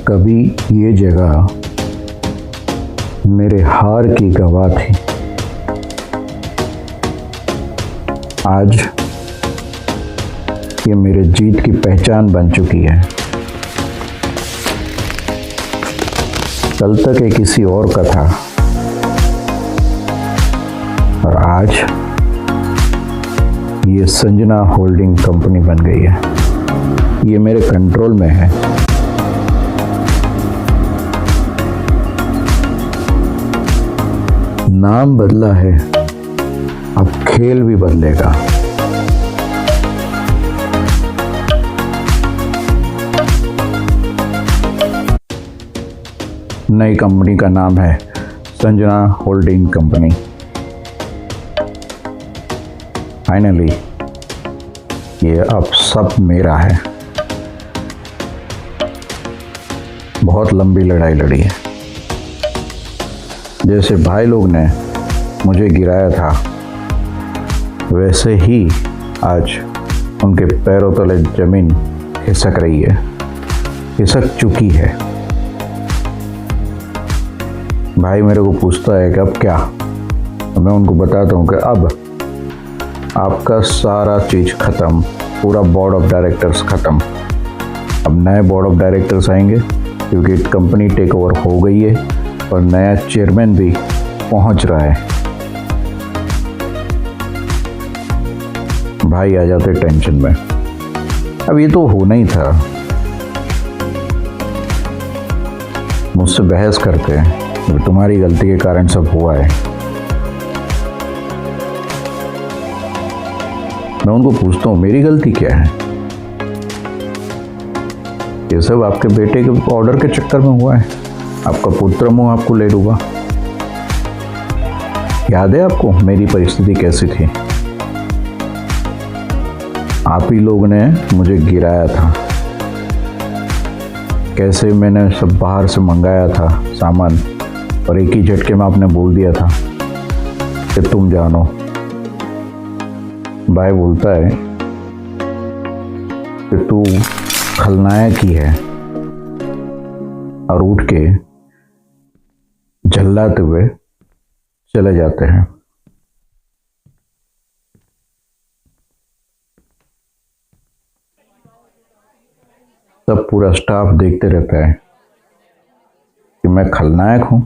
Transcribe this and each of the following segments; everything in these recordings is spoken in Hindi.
कभी ये जगह मेरे हार की गवाह थी। आज ये मेरे जीत की पहचान बन चुकी है। कल तक ये किसी और का था और आज ये संजना होल्डिंग कंपनी बन गई है। ये मेरे कंट्रोल में है। नाम बदला है, अब खेल भी बदलेगा। नई कंपनी का नाम है संजना होल्डिंग कंपनी। फाइनली ये अब सब मेरा है। बहुत लंबी लड़ाई लड़ी है। जैसे भाई लोग ने मुझे गिराया था, वैसे ही आज उनके पैरों तले जमीन खिसक रही है, खिसक चुकी है। भाई मेरे को पूछता है कि अब क्या, तो मैं उनको बताता हूँ कि अब आपका सारा चीज़ ख़त्म, पूरा बोर्ड ऑफ डायरेक्टर्स ख़त्म। अब नए बोर्ड ऑफ डायरेक्टर्स आएंगे क्योंकि कंपनी टेक ओवर हो गई है और नया चेयरमैन भी पहुंच रहा है। भाई आ जाते टेंशन में। अब ये तो होना ही था। मुझसे बहस करते हैं, तुम्हारी गलती के कारण सब हुआ है। मैं उनको पूछता हूँ मेरी गलती क्या है? ये सब आपके बेटे के ऑर्डर के चक्कर में हुआ है। आपका पुत्र मुँह आपको ले डूबा। याद है आपको मेरी परिस्थिति कैसी थी? आप ही लोग ने मुझे गिराया था। कैसे मैंने सब बाहर से मंगाया था सामान और एक ही झटके में आपने बोल दिया था कि तुम जानो। भाई बोलता है कि तू खलनायक ही है और उठ के झल्लाते हुए चले जाते हैं। तब पूरा स्टाफ देखते रहता है कि मैं खलनायक हूं।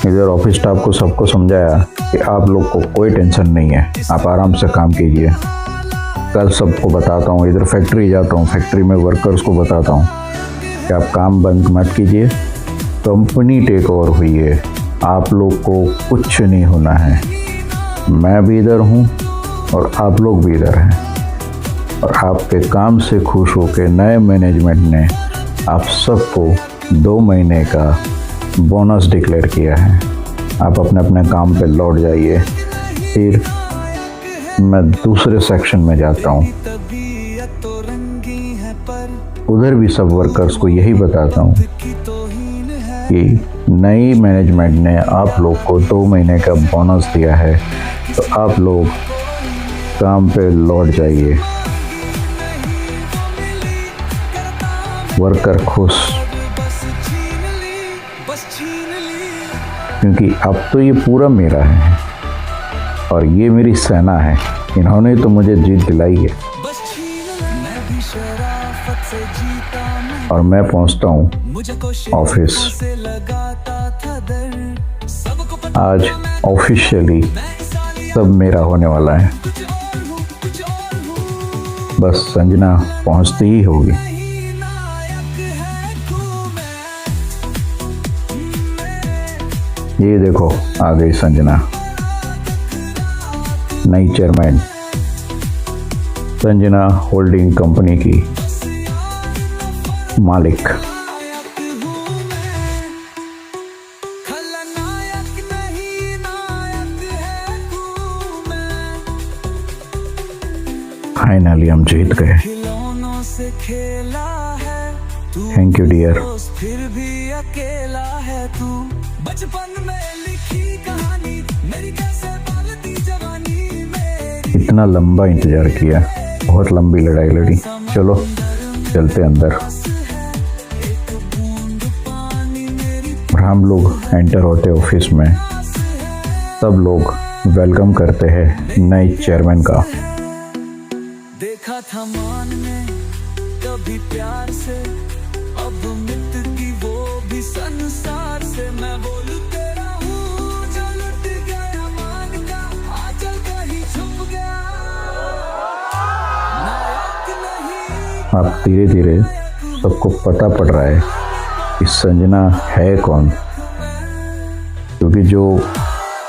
इधर ऑफिस स्टाफ को सबको समझाया कि आप लोग को कोई टेंशन नहीं है, आप आराम से काम कीजिए। कल सबको बताता हूँ, इधर फैक्ट्री जाता हूँ, फैक्ट्री में वर्कर्स को बताता हूँ कि आप काम बंद मत कीजिए। कंपनी टेक ओवर हुई है, आप लोग को कुछ नहीं होना है। मैं भी इधर हूँ और आप लोग भी इधर हैं। और आपके काम से खुश होकर नए मैनेजमेंट ने आप सबको 2 महीने का बोनस डिक्लेयर किया है। आप अपने अपने काम पे लौट जाइए। फिर मैं दूसरे सेक्शन में जाता हूँ, उधर भी सब वर्कर्स को यही बताता हूँ कि नई मैनेजमेंट ने आप लोग को 2 महीने का बोनस दिया है, तो आप लोग काम पे लौट जाइए। वर्कर खुश, क्योंकि अब तो ये पूरा मेरा है और ये मेरी सेना है। इन्होंने तो मुझे जीत दिलाई है। और मैं पहुंचता हूँ ऑफिस। आज ऑफिशियली सब मेरा होने वाला है। बस संजना पहुंचती ही होगी। ये देखो आ गई संजना, नई चेयरमैन संजना होल्डिंग कंपनी की मालिक। फाइनली हम जीत गए। Thank you dear. फिर भी अकेला है तू, बचपन में लिखी कहानी मेरी कैसे पालती जवानी मेरी। इतना लंबा इंतजार किया, बहुत लंबी लड़ाई लड़ी। चलो चलते अंदर। और हम लोग एंटर होते ऑफिस में, सब लोग वेलकम करते हैं नए चेयरमैन का। देखा था मान में कभी प्यार से, अब मिट की वो भी संसार से। मैं बोलूं तेरा हूँ जो लुट गया मान का, आंचल कहीं छुप गया नायक नहीं। अब धीरे धीरे सबको पता पड़ रहा है कि संजना है कौन, क्योंकि जो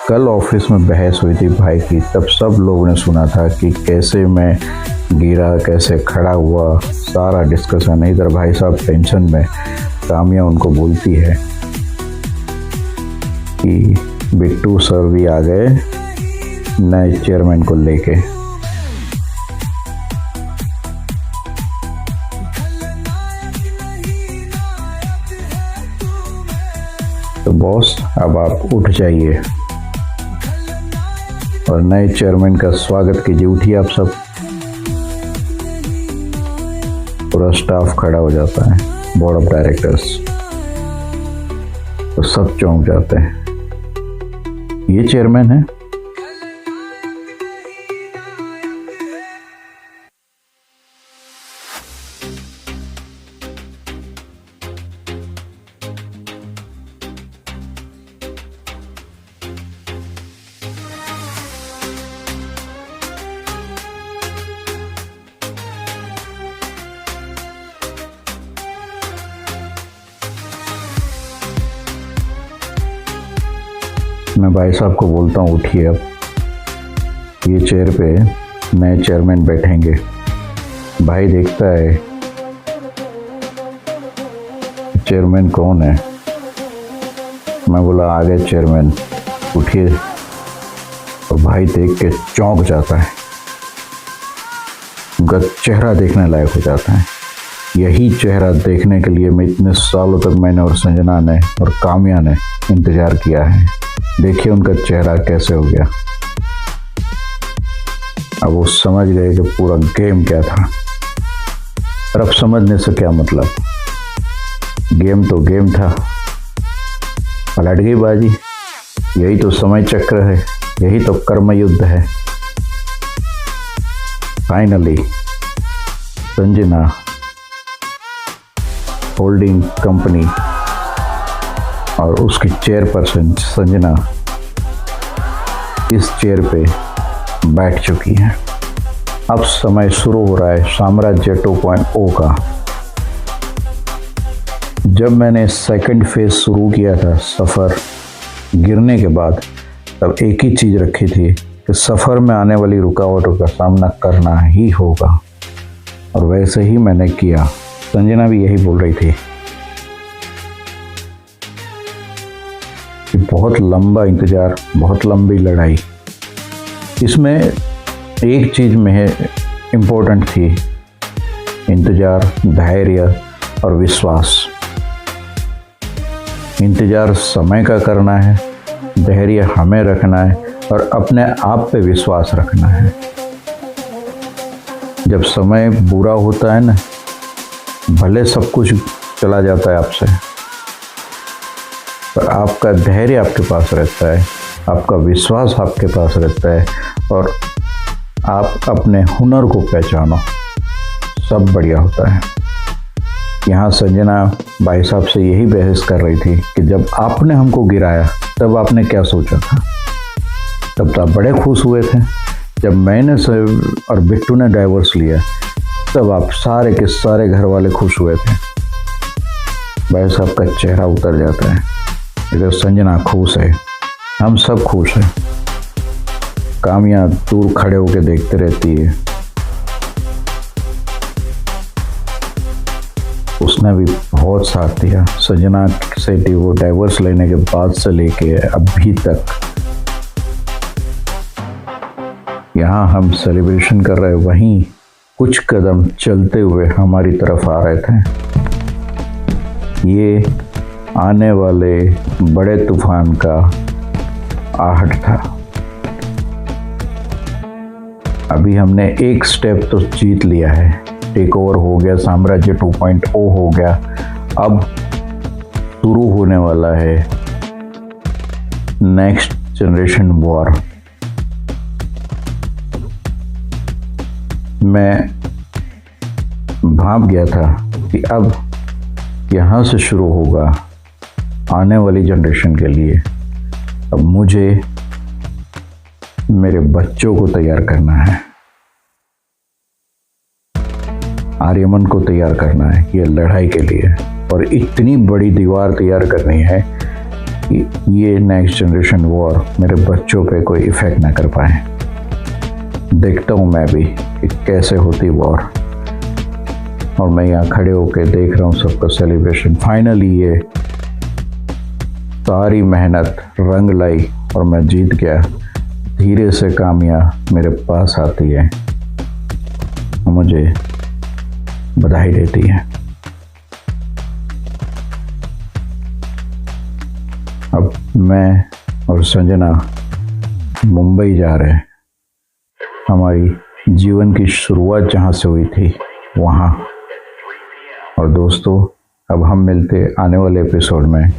कल ऑफिस में बहस हुई थी भाई की, तब सब लोगों ने सुना था कि कैसे मैं गिरा, कैसे खड़ा हुआ, सारा डिस्कशन। इधर भाई साहब टेंशन में, कामिया उनको बोलती है कि बिट्टू सर भी आ गए नए चेयरमैन को लेके। तो बॉस अब आप उठ जाइए और नए चेयरमैन का स्वागत कीजिए। उठिए आप सब। पूरा स्टाफ खड़ा हो जाता है, बोर्ड ऑफ डायरेक्टर्स, तो सब चौंक जाते हैं, ये चेयरमैन है। मैं भाई साहब को बोलता हूँ उठिए, अब ये चेयर पे नए चेयरमैन बैठेंगे। भाई देखता है चेयरमैन कौन है। मैं बोला आ गए चेयरमैन, उठिए। और भाई देख के चौंक जाता है, उनका चेहरा देखने लायक हो जाता है। यही चेहरा देखने के लिए मैं इतने सालों तक मैंने और संजना ने और कामिया ने इंतजार किया है। देखिए उनका चेहरा कैसे हो गया। अब वो समझ गए कि पूरा गेम क्या था। और अब समझने से क्या मतलब, गेम तो गेम था, पलट गई बाजी। यही तो समय चक्र है, यही तो कर्म युद्ध है। फाइनली संजना होल्डिंग कंपनी और उसकी चेयरपर्सन संजना इस चेयर पे बैठ चुकी हैं। अब समय शुरू हो रहा है साम्राज्य 2.0 का। जब मैंने सेकंड फेज शुरू किया था सफ़र गिरने के बाद, तब एक ही चीज़ रखी थी कि सफ़र में आने वाली रुकावटों का सामना करना ही होगा, और वैसे ही मैंने किया। संजना भी यही बोल रही थी। बहुत लंबा इंतज़ार, बहुत लंबी लड़ाई। इसमें एक चीज़ में इम्पोर्टेंट थी, इंतज़ार, धैर्य और विश्वास। इंतज़ार समय का करना है, धैर्य हमें रखना है और अपने आप पे विश्वास रखना है। जब समय बुरा होता है ना, भले सब कुछ चला जाता है आपसे, पर आपका धैर्य आपके पास रहता है, आपका विश्वास आपके पास रहता है, और आप अपने हुनर को पहचानो, सब बढ़िया होता है। यहाँ संजना भाई साहब से यही बहस कर रही थी कि जब आपने हमको गिराया तब आपने क्या सोचा था। तब तो आप बड़े खुश हुए थे। जब मैंने और बिट्टू ने डाइवोर्स लिया तब आप सारे के सारे घर वाले खुश हुए थे। भाई साहब का चेहरा उतर जाता है। इधर संजना खुश है, हम सब खुश हैं। कामिया दूर खड़े होकर देखते रहती है। उसने भी बहुत साथ दिया संजना से, वो डाइवोर्स लेने के बाद से लेके अभी तक। यहाँ हम सेलिब्रेशन कर रहे हैं, वहीं कुछ कदम चलते हुए हमारी तरफ आ रहे थे। ये आने वाले बड़े तूफान का आहट था। अभी हमने एक स्टेप तो जीत लिया है, टेक ओवर हो गया, साम्राज्य 2.0 हो गया। अब शुरू होने वाला है नेक्स्ट जनरेशन वॉर। मैं भाप गया था कि अब यहाँ से शुरू होगा आने वाली जनरेशन के लिए। अब मुझे मेरे बच्चों को तैयार करना है, आर्यमन को तैयार करना है ये लड़ाई के लिए, और इतनी बड़ी दीवार तैयार करनी है कि ये नेक्स्ट जनरेशन वॉर मेरे बच्चों पे कोई इफेक्ट ना कर पाए। देखता हूँ मैं भी कि कैसे होती वॉर, और मैं यहाँ खड़े होकर देख रहा हूँ सबका सेलिब्रेशन। फाइनली ये सारी मेहनत रंग लाई और मैं जीत गया। धीरे से कामयाब मेरे पास आती है, मुझे बधाई देती है। अब मैं और संजना मुंबई जा रहे हैं, हमारी जीवन की शुरुआत जहाँ से हुई थी वहाँ। और दोस्तों, अब हम मिलते आने वाले एपिसोड में।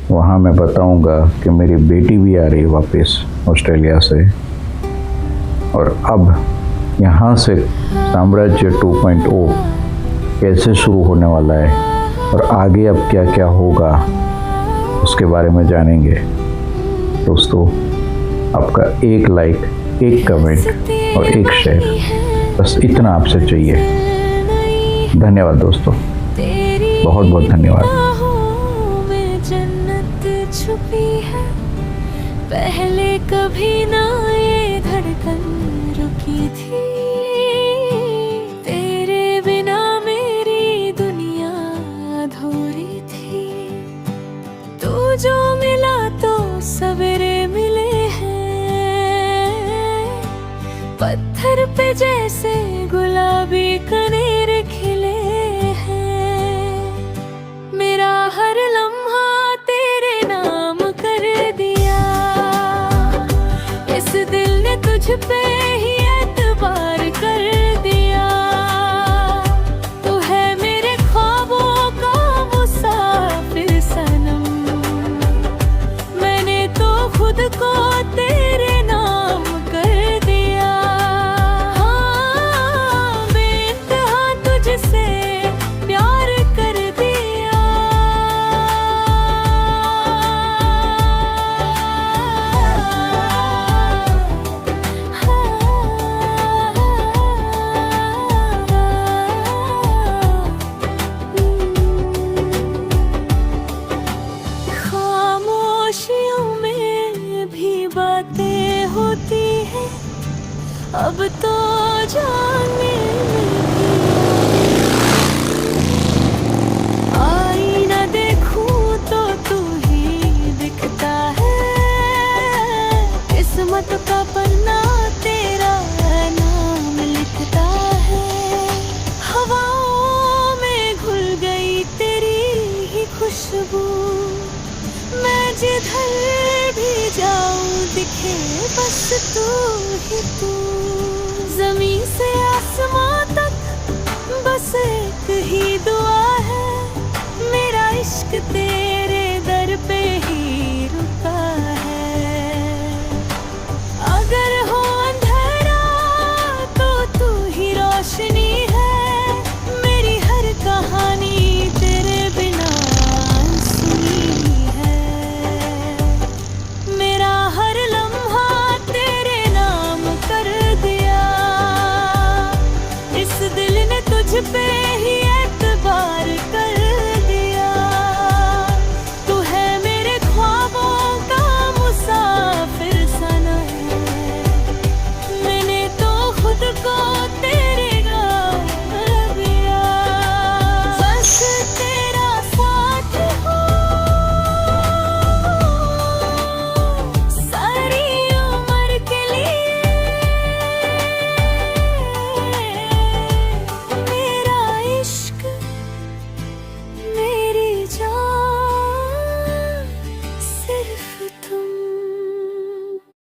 वहाँ मैं बताऊँगा कि मेरी बेटी भी आ रही है वापस ऑस्ट्रेलिया से, और अब यहाँ से साम्राज्य 2.0 कैसे शुरू होने वाला है और आगे अब क्या क्या होगा उसके बारे में जानेंगे। दोस्तों, आपका एक लाइक, एक कमेंट और एक शेयर, बस इतना आपसे चाहिए। धन्यवाद दोस्तों, बहुत बहुत धन्यवाद। छुपी है पहले कभी ना ये धड़कन रुकी थी। तेरे बिना मेरी दुनिया अधूरी थी। तू जो मिला तो सवेरे मिले हैं, पत्थर पे जैसे गुलाबी कनेर खिले हैं। मेरा हर लम्हा तेरे नाम कर दिया, इस दिल ने तुझ पे ही एतबार कर दिया। तू है मेरे ख्वाबों का मुसाफिर सनम, मैंने तो खुद को तेरे नाम कर दिया। हाँ, बेइंतहा तुझसे प्यार कर दिया। खामोशियों में भी बातें होती हैं, अब तो जानने आई न देखूं तो तू ही दिखता है। किस्मत का पन्ना तेरा नाम लिखता है। हवाओं में घुल गई तेरी ही खुशबू, मैं जिधर भी जाऊं दिखे बस तू ही तू। ज़मीं से आसमां तक बस एक ही दुआ है, मेरा इश्क